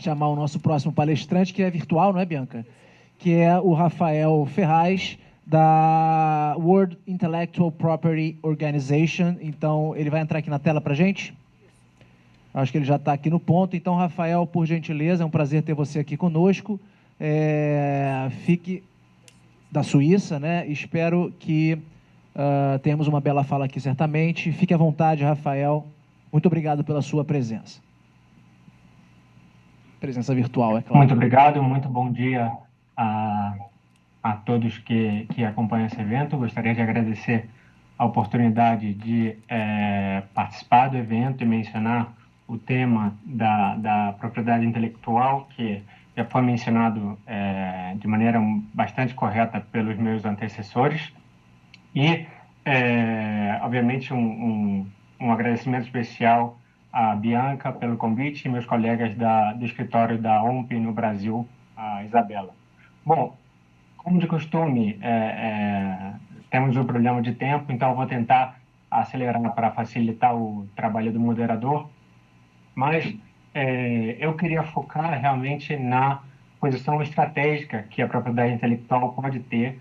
chamar o nosso próximo palestrante, que é virtual, não é, Bianca? Que é o Rafael Ferraz, da World Intellectual Property Organization. Então, ele vai entrar aqui na tela para a gente. Acho que ele já está aqui no ponto. Então, Rafael, por gentileza, é um prazer ter você aqui conosco. Fique da Suíça, né? Espero que tenhamos uma bela fala aqui, certamente. Fique à vontade, Rafael. Muito obrigado pela sua presença. Presença virtual, é claro. Muito obrigado, muito bom dia a todos que acompanham esse evento. Gostaria de agradecer a oportunidade de participar do evento e mencionar o tema da propriedade intelectual, que já foi mencionado de maneira bastante correta pelos meus antecessores. E, obviamente, um agradecimento especial à Bianca pelo convite e meus colegas do escritório da OMP no Brasil, a Isabela. Bom, como de costume, temos um problema de tempo, então eu vou tentar acelerar para facilitar o trabalho do moderador, mas eu queria focar realmente na posição estratégica que a propriedade intelectual pode ter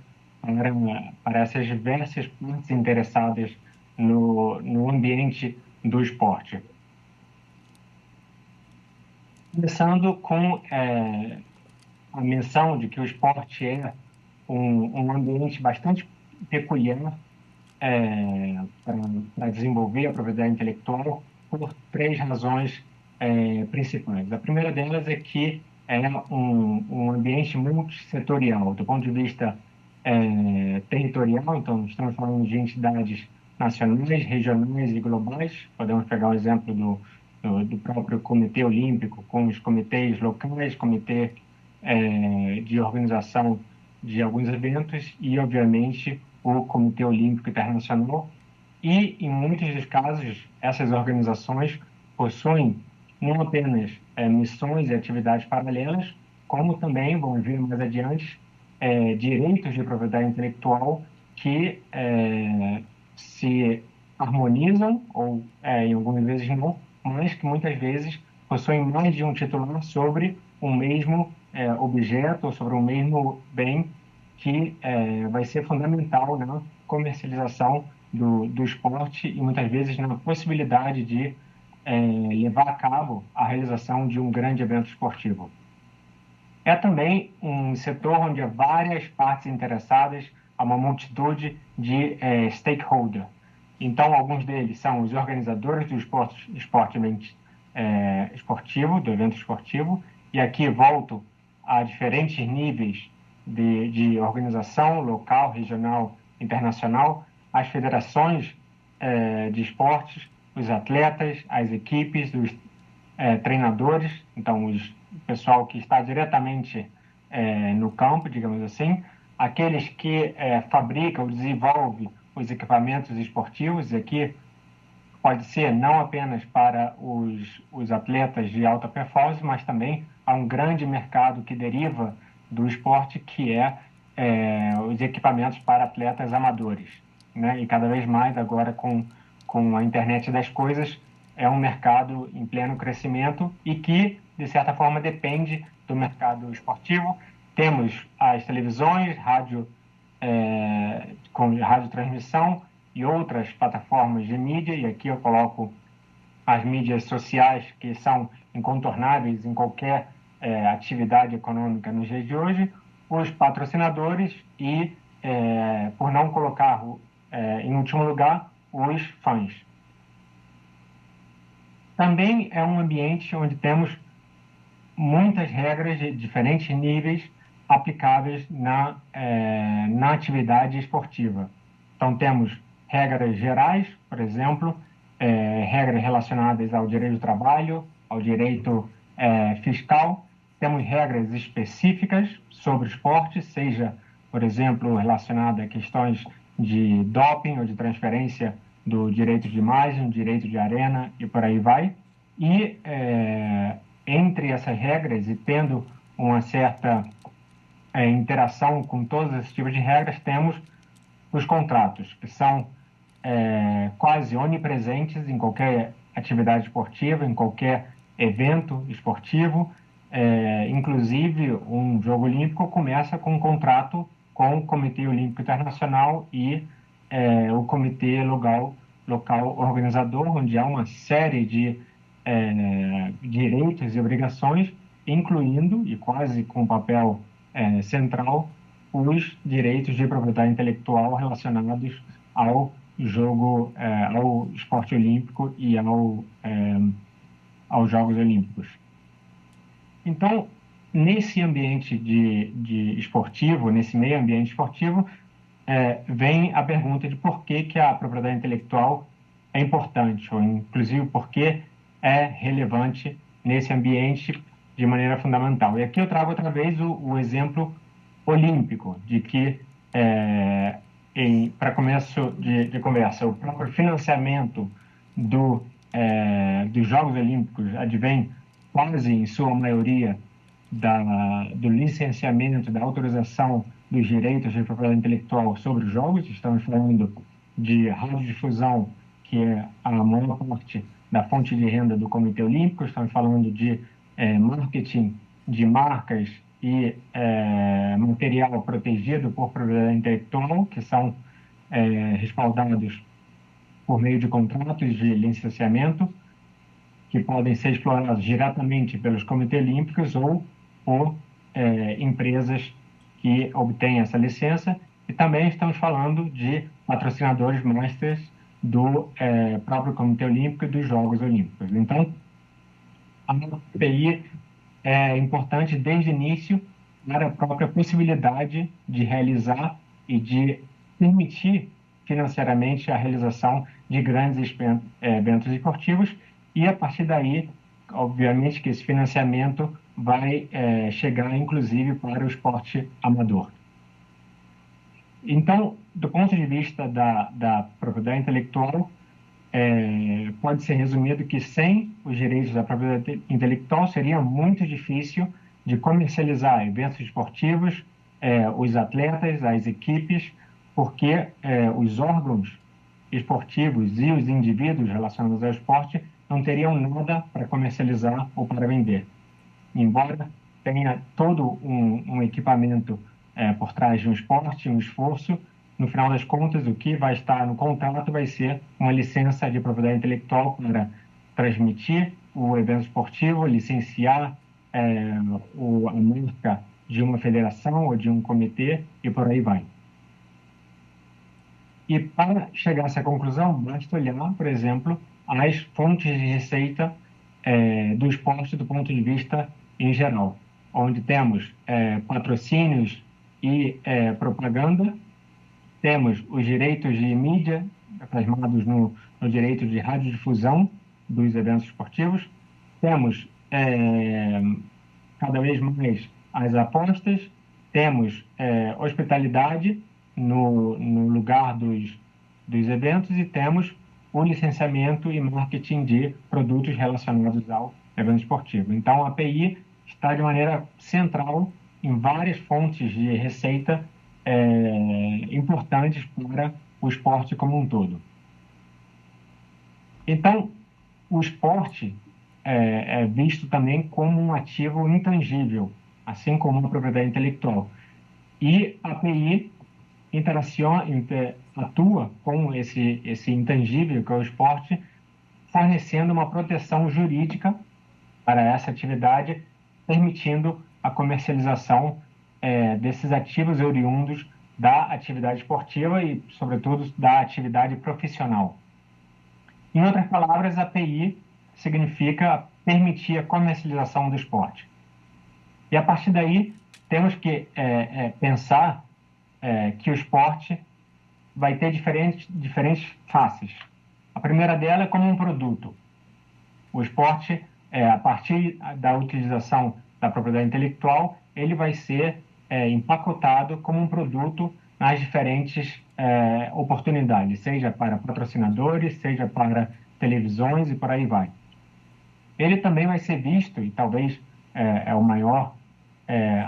para essas diversas partes interessadas no ambiente do esporte. Começando com a menção de que o esporte é um ambiente bastante peculiar para desenvolver a propriedade intelectual por três razões principais. A primeira delas é que é um ambiente multissetorial, do ponto de vista territorial, então estamos falando de entidades nacionais, regionais e globais. Podemos pegar o exemplo do próprio Comitê Olímpico, com os comitês locais, comitê de organização de alguns eventos e, obviamente, o Comitê Olímpico Internacional. E, em muitos dos casos, essas organizações possuem não apenas missões e atividades paralelas, como também, vamos ver mais adiante, direitos de propriedade intelectual que se harmonizam, ou em algumas vezes não, mas que muitas vezes possuem mais de um titular sobre o mesmo objeto ou sobre o mesmo bem que vai ser fundamental na comercialização do esporte e muitas vezes na possibilidade de levar a cabo a realização de um grande evento esportivo. É também um setor onde há várias partes interessadas, há uma multitude de stakeholders. Então, alguns deles são os organizadores do esportivo, do evento esportivo, e aqui volto a diferentes níveis de organização local, regional, internacional, as federações de esportes, os atletas, as equipes, os treinadores, então o pessoal que está diretamente no campo, digamos assim, aqueles que fabricam, desenvolvem os equipamentos esportivos, e aqui pode ser não apenas para os atletas de alta performance, mas também há um grande mercado que deriva do esporte, que os equipamentos para atletas amadores, né? E cada vez mais agora com a internet das coisas, é um mercado em pleno crescimento e que, de certa forma, depende do mercado esportivo. Temos as televisões, rádio, com radiotransmissão e outras plataformas de mídia, e aqui eu coloco as mídias sociais, que são incontornáveis em qualquer atividade econômica nos dias de hoje, os patrocinadores e, por não colocar em último lugar, os fãs. Também é um ambiente onde temos muitas regras de diferentes níveis aplicáveis na atividade esportiva. Então, temos regras gerais, por exemplo, regras relacionadas ao direito do trabalho, ao direito fiscal. Temos regras específicas sobre o esporte, seja, por exemplo, relacionada a questões de doping ou de transferência do direito de imagem, direito de arena e por aí vai. E entre essas regras, e tendo uma certa interação com todos esses tipos de regras, temos os contratos, que são quase onipresentes em qualquer atividade esportiva, em qualquer evento esportivo, inclusive, um jogo olímpico começa com um contrato com o Comitê Olímpico Internacional e o Comitê local organizador, onde há uma série de direitos e obrigações, incluindo, e quase com papel central, os direitos de propriedade intelectual relacionados ao ao esporte olímpico e aos Jogos Olímpicos. Então, nesse ambiente de esportivo, nesse meio ambiente esportivo, vem a pergunta de por que a propriedade intelectual é importante, ou inclusive por que é relevante nesse ambiente de maneira fundamental. E aqui eu trago outra vez o exemplo olímpico, de que, para começo de conversa, o próprio financiamento dos Jogos Olímpicos advém quase em sua maioria do licenciamento, da autorização dos direitos de propriedade intelectual sobre os jogos. Estamos falando de radiodifusão, que é a maior parte da fonte de renda do Comitê Olímpico. Estamos falando de marketing de marcas e material protegido por propriedade intelectual, que são respaldados por meio de contratos de licenciamento, que podem ser explorados diretamente pelos comitês olímpicos ou por empresas que obtêm essa licença. E também estamos falando de patrocinadores masters do próprio Comitê Olímpico e dos Jogos Olímpicos. Então, a API é importante desde o início para a própria possibilidade de realizar e de permitir financeiramente a realização de grandes eventos esportivos, e a partir daí, obviamente, que esse financiamento vai chegar, inclusive, para o esporte amador. Então, do ponto de vista da propriedade intelectual, pode ser resumido que sem os direitos da propriedade intelectual seria muito difícil de comercializar eventos esportivos, os atletas, as equipes, porque os órgãos esportivos e os indivíduos relacionados ao esporte não teriam nada para comercializar ou para vender. Embora tenha todo um equipamento por trás de um esporte, um esforço, no final das contas, o que vai estar no contrato vai ser uma licença de propriedade intelectual para transmitir o evento esportivo, licenciar a marca de uma federação ou de um comitê e por aí vai. E para chegar a essa conclusão, basta olhar, por exemplo, as fontes de receita do esporte do ponto de vista em geral, onde temos patrocínios e propaganda, temos os direitos de mídia, plasmados no direito de radiodifusão dos eventos esportivos, temos cada vez mais as apostas, temos hospitalidade no lugar dos eventos e temos o licenciamento e marketing de produtos relacionados ao evento esportivo. Então, a API está de maneira central em várias fontes de receita importantes para o esporte como um todo. Então, o esporte é visto também como um ativo intangível, assim como a propriedade intelectual. E a API atua com esse intangível, que é o esporte, fornecendo uma proteção jurídica para essa atividade, permitindo a comercialização desses ativos oriundos da atividade esportiva e, sobretudo, da atividade profissional. Em outras palavras, a API significa permitir a comercialização do esporte. E, a partir daí, temos que pensar que o esporte vai ter diferentes faces. A primeira dela é como um produto. O esporte, a partir da utilização da propriedade intelectual, ele vai ser empacotado como um produto nas diferentes oportunidades, seja para patrocinadores, seja para televisões e por aí vai. Ele também vai ser visto, e talvez é o maior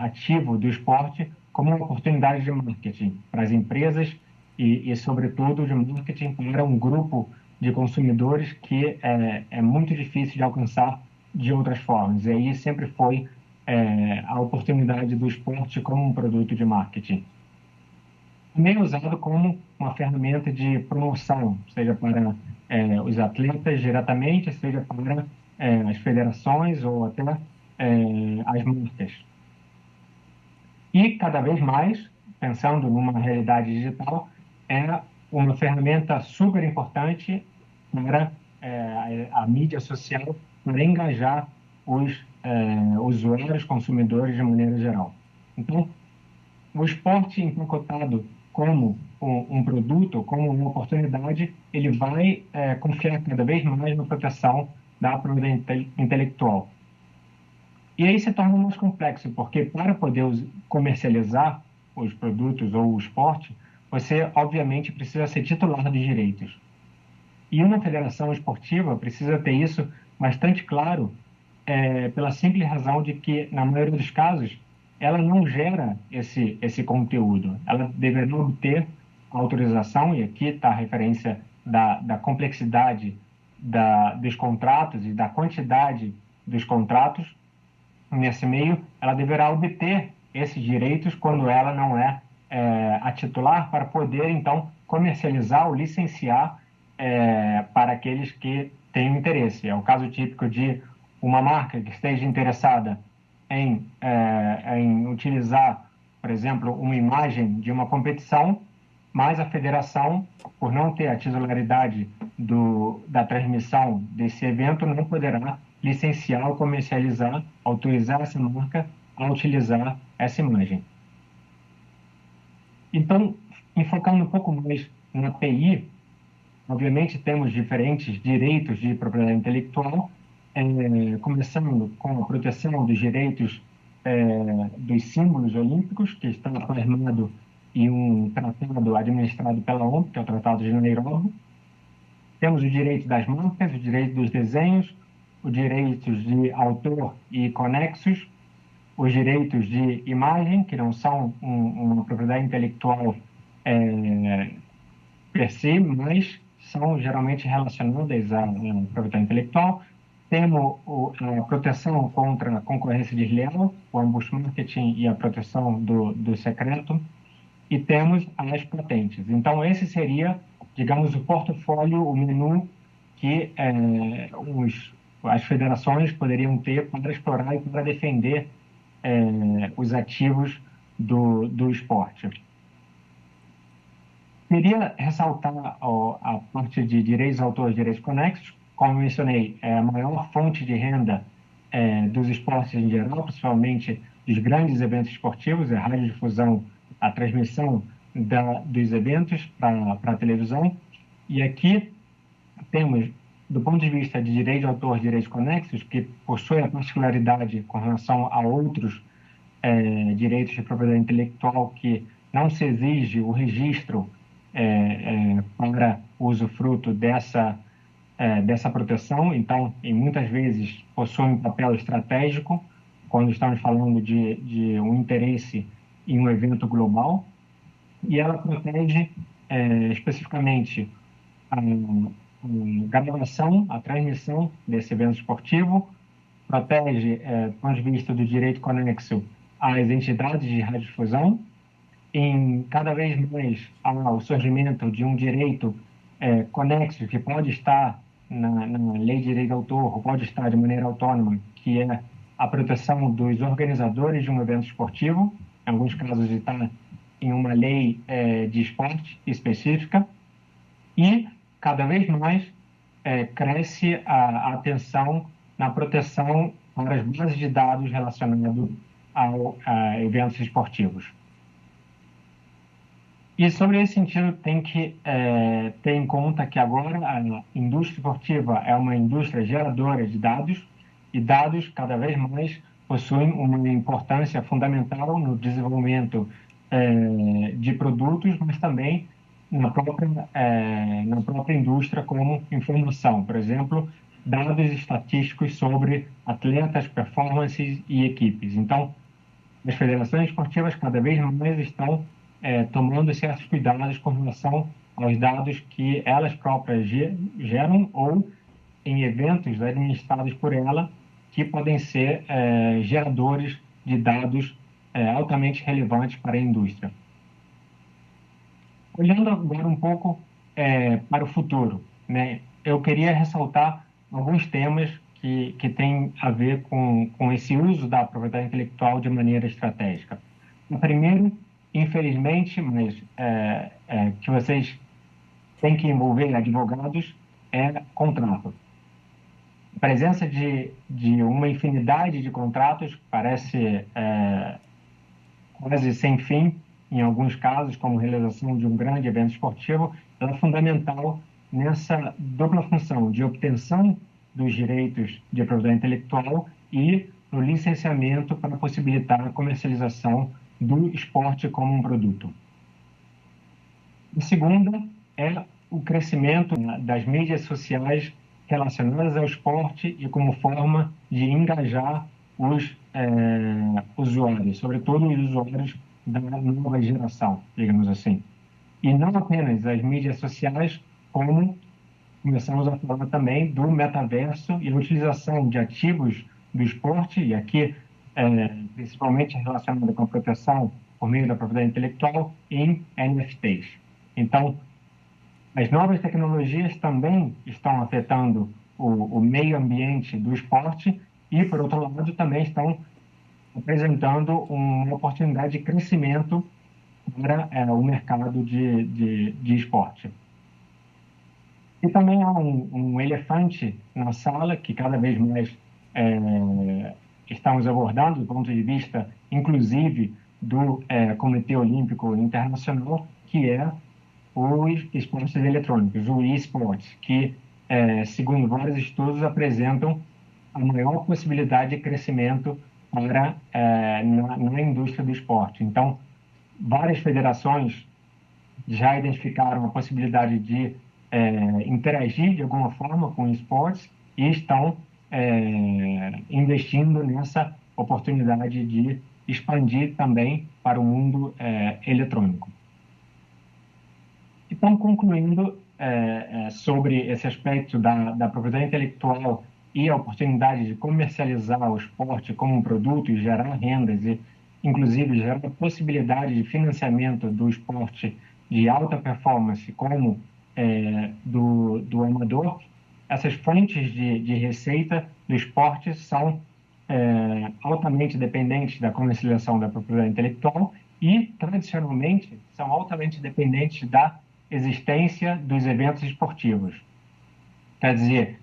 ativo do esporte, como uma oportunidade de marketing para as empresas e sobretudo, de marketing para um grupo de consumidores que é muito difícil de alcançar de outras formas. E aí sempre foi a oportunidade do esporte como um produto de marketing. Também é usado como uma ferramenta de promoção, seja para os atletas diretamente, seja para as federações ou até as marcas. E cada vez mais, pensando numa realidade digital, é uma ferramenta super importante para a mídia social, para engajar os usuários, consumidores de maneira geral. Então, o esporte empacotado como um produto, como uma oportunidade, ele vai confiar cada vez mais na proteção da propriedade intelectual. E aí se torna mais complexo, porque para poder comercializar os produtos ou o esporte, você obviamente precisa ser titular dos direitos. E uma federação esportiva precisa ter isso bastante claro, pela simples razão de que, na maioria dos casos, ela não gera esse conteúdo. Ela deverá obter a autorização, e aqui está a referência da complexidade dos contratos e da quantidade dos contratos. Nesse meio, ela deverá obter esses direitos quando ela não é a titular, para poder, então, comercializar ou licenciar para aqueles que têm interesse. É o caso típico de uma marca que esteja interessada em utilizar, por exemplo, uma imagem de uma competição, mas a federação, por não ter a titularidade da transmissão desse evento, não poderá licenciar ou comercializar, autorizar essa marca a utilizar essa imagem. Então, enfocando um pouco mais na PI, obviamente temos diferentes direitos de propriedade intelectual, começando com a proteção dos direitos dos símbolos olímpicos, que está plasmado em um tratado administrado pela ONU, que é o Tratado de Nairobi. Temos o direito das marcas, o direito dos desenhos, os direitos de autor e conexos, os direitos de imagem, que não são uma propriedade intelectual per se, mas são geralmente relacionadas à propriedade intelectual. Temos a proteção contra a concorrência desleal, o ambush marketing e a proteção do secreto. E temos as patentes. Então, esse seria, digamos, o portfólio, o menu que as federações poderiam ter para explorar e para defender os ativos do esporte. Queria ressaltar a parte de direitos autorais e direitos conexos. Como mencionei, é a maior fonte de renda dos esportes em geral, principalmente dos grandes eventos esportivos, a radiodifusão, a transmissão dos eventos para a televisão. E aqui temos, do ponto de vista de direito de autor e direitos conexos, que possui a particularidade com relação a outros direitos de propriedade intelectual, que não se exige o registro para o usufruto dessa proteção. Então, e muitas vezes possui um papel estratégico quando estamos falando de um interesse em um evento global, e ela protege especificamente a gravação, a transmissão desse evento esportivo, protege, do ponto de vista do direito conexo, as entidades de radiodifusão. Em cada vez mais há o surgimento de um direito conexo que pode estar na lei de direito de autor, ou pode estar de maneira autônoma, que é a proteção dos organizadores de um evento esportivo. Em alguns casos está em uma lei de esporte específica. E cada vez mais cresce a atenção na proteção para as bases de dados relacionadas a eventos esportivos. E sobre esse sentido, tem que ter em conta que agora a indústria esportiva é uma indústria geradora de dados, e dados cada vez mais possuem uma importância fundamental no desenvolvimento de produtos, mas também na própria indústria como informação. Por exemplo, dados estatísticos sobre atletas, performances e equipes. Então, as federações esportivas cada vez mais estão tomando certos cuidados com relação aos dados que elas próprias geram ou em eventos administrados por ela, que podem ser geradores de dados altamente relevantes para a indústria. Olhando agora um pouco para o futuro, né, eu queria ressaltar alguns temas que têm a ver com esse uso da propriedade intelectual de maneira estratégica. O primeiro, infelizmente, mas que vocês têm que envolver advogados, é contrato. A presença de uma infinidade de contratos parece quase sem fim, em alguns casos, como realização de um grande evento esportivo, ela é fundamental nessa dupla função de obtenção dos direitos de propriedade intelectual e no licenciamento para possibilitar a comercialização do esporte como um produto. A segunda é o crescimento das mídias sociais relacionadas ao esporte e como forma de engajar os usuários, sobretudo os usuários da nova geração, digamos assim. E não apenas as mídias sociais, como começamos a falar também do metaverso e a utilização de ativos do esporte, e aqui principalmente relacionado com a proteção por meio da propriedade intelectual em NFTs. Então, as novas tecnologias também estão afetando o meio ambiente do esporte e, por outro lado, também estão apresentando uma oportunidade de crescimento para o mercado de esporte. E também há um elefante na sala que cada vez mais estamos abordando do ponto de vista, inclusive, do Comitê Olímpico Internacional, que é os esportes eletrônicos, o eSports, que, segundo vários estudos, apresentam a maior possibilidade de crescimento para, na indústria do esporte. Então, várias federações já identificaram a possibilidade de interagir de alguma forma com esportes e estão investindo nessa oportunidade de expandir também para o mundo eletrônico. Então, concluindo sobre esse aspecto da propriedade intelectual e a oportunidade de comercializar o esporte como um produto e gerar rendas e, inclusive, gerar a possibilidade de financiamento do esporte de alta performance como do amador, essas fontes de receita do esporte são altamente dependentes da comercialização da propriedade intelectual e, tradicionalmente, são altamente dependentes da existência dos eventos esportivos. Quer dizer,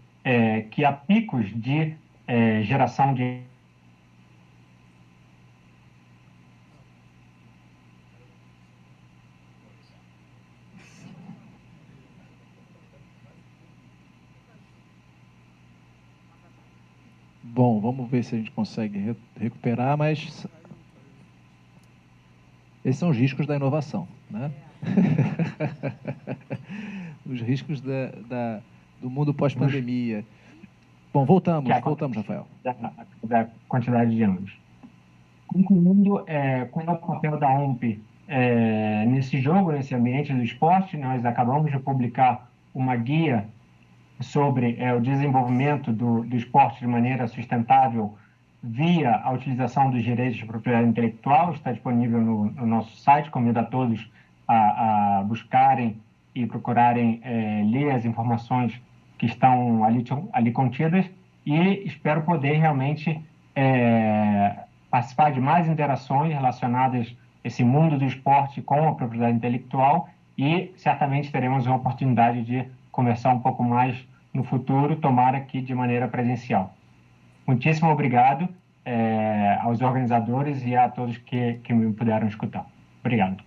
que há picos de geração de Bom, vamos ver se a gente consegue recuperar, mas esses são os riscos da inovação, né? Os riscos do mundo pós-pandemia. Bom, voltamos, Rafael. Da quantidade de anos. Concluindo, qual é o papel da OMP nesse jogo, nesse ambiente do esporte? Nós acabamos de publicar uma guia sobre o desenvolvimento do esporte de maneira sustentável via a utilização dos direitos de propriedade intelectual. Está disponível no nosso site. Convido a todos a buscarem e procurarem ler as informações que estão ali contidas e espero poder realmente participar de mais interações relacionadas a esse mundo do esporte com a propriedade intelectual e certamente teremos uma oportunidade de conversar um pouco mais no futuro, tomara que de maneira presencial. Muitíssimo obrigado aos organizadores e a todos que me puderam escutar. Obrigado.